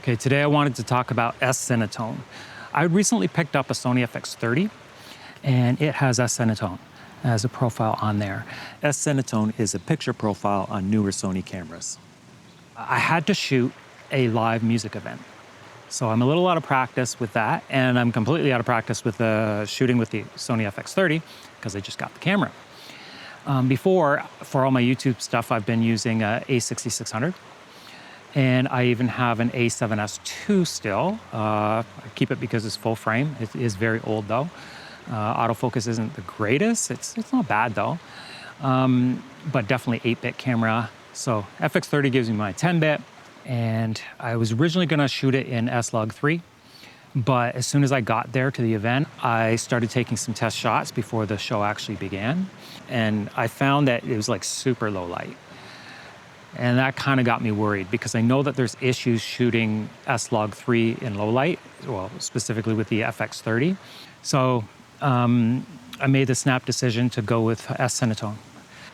Okay, today I wanted to talk about S-Cinetone. I recently picked up a Sony FX30 and it has S-Cinetone as a profile on there. S-Cinetone is a picture profile on newer Sony cameras. I had to shoot a live music event. So I'm a little out of practice with that, and I'm completely out of practice with shooting with the Sony FX30 because I just got the camera. Before, for all my YouTube stuff, I've been using a A6600. And I even have an A7S II still. I keep it because it's full frame. It is very old though. Autofocus isn't the greatest. It's not bad though. But definitely 8-bit camera. So FX30 gives me my 10-bit. And I was originally gonna shoot it in S-Log3. But as soon as I got there to the event, I started taking some test shots before the show actually began. And I found that it was like super low light. And that kind of got me worried because I know that there's issues shooting S-Log3 in low light, well, specifically with the FX30. So I made the snap decision to go with S-Cinetone.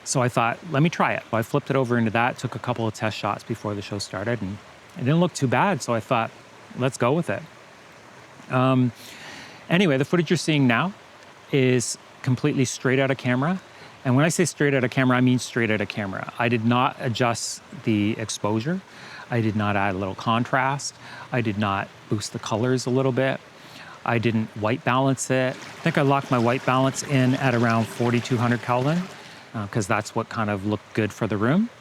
So I thought, let me try it. I flipped it over into that, took a couple of test shots before the show started, and it didn't look too bad. So I thought, let's go with it. Anyway, the footage you're seeing now is completely straight out of camera. And when I say straight out of camera, I mean straight out of camera. I did not adjust the exposure. I did not add a little contrast. I did not boost the colors a little bit. I didn't white balance it. I think I locked my white balance in at around 4200 Kelvin because that's what kind of looked good for the room.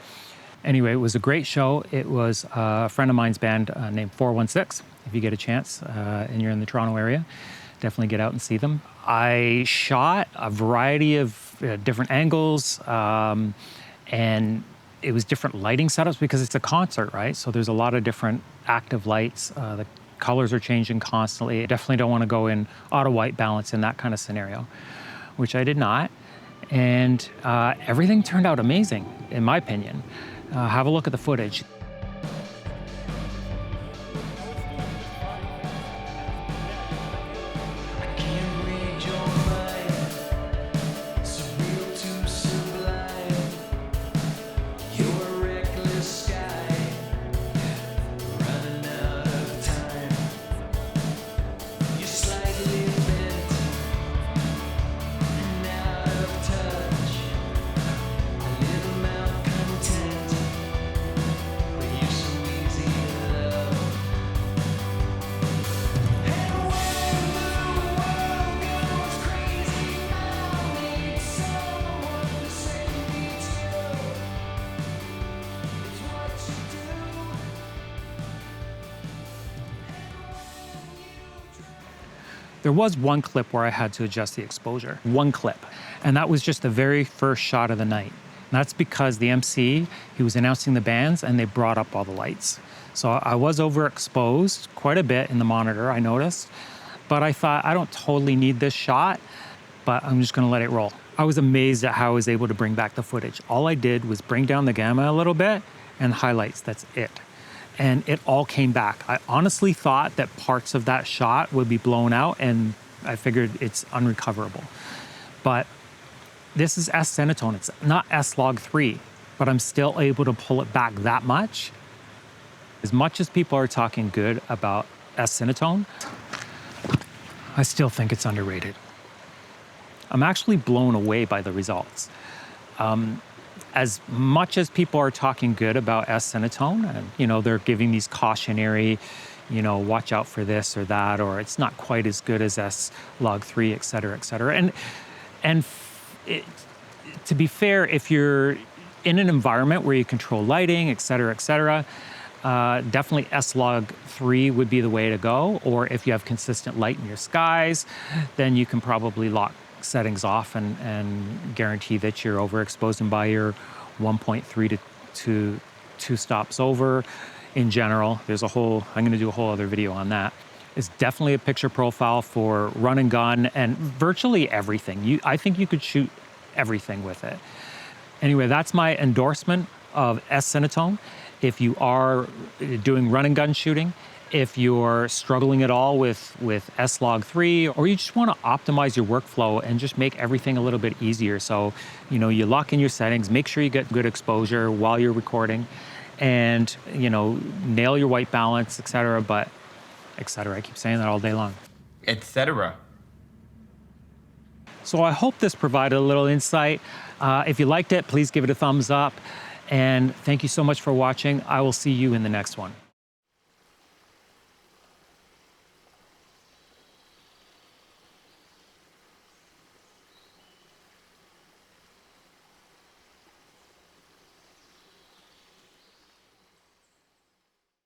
Anyway, it was a great show. It was a friend of mine's band named 416. If you get a chance and you're in the Toronto area, definitely get out and see them. I shot a variety of different angles and it was different lighting setups because it's a concert, right? So there's a lot of different active lights. The colors are changing constantly. I definitely don't want to go in auto white balance in that kind of scenario, which I did not. And everything turned out amazing, in my opinion. Have a look at the footage. There was one clip where I had to adjust the exposure, one clip. And that was just the very first shot of the night. And that's because the MC, he was announcing the bands and they brought up all the lights. So I was overexposed quite a bit in the monitor, I noticed. But I thought, I don't totally need this shot, but I'm just gonna let it roll. I was amazed at how I was able to bring back the footage. All I did was bring down the gamma a little bit and highlights, that's it. And it all came back. I honestly thought that parts of that shot would be blown out and I figured it's unrecoverable. But this is S-Cinetone, it's not S-Log3, but I'm still able to pull it back that much. As much as people are talking good about S-Cinetone, I still think it's underrated. I'm actually blown away by the results. As much as people are talking good about S-Cinetone, and you know, they're giving these cautionary, you know, watch out for this or that, or it's not quite as good as S-Log3, et cetera, et cetera. And to be fair, if you're in an environment where you control lighting, et cetera, definitely S-Log3 would be the way to go. Or if you have consistent light in your skies, then you can probably lock settings off and guarantee that you're overexposed and by your 1.3 to 2 stops over. In general, there's a whole, I'm gonna do a whole other video on that. It's definitely a picture profile for run and gun and virtually everything. I think you could shoot everything with it. Anyway, that's my endorsement of S-Cinetone. If you are doing run and gun shooting, if you're struggling at all with S-Log3, or you just want to optimize your workflow and just make everything a little bit easier. So, you know, you lock in your settings, make sure you get good exposure while you're recording, and, you know, nail your white balance, etc. But, etc. I keep saying that all day long. Etc. So I hope this provided a little insight. If you liked it, please give it a thumbs up. And thank you so much for watching. I will see you in the next one.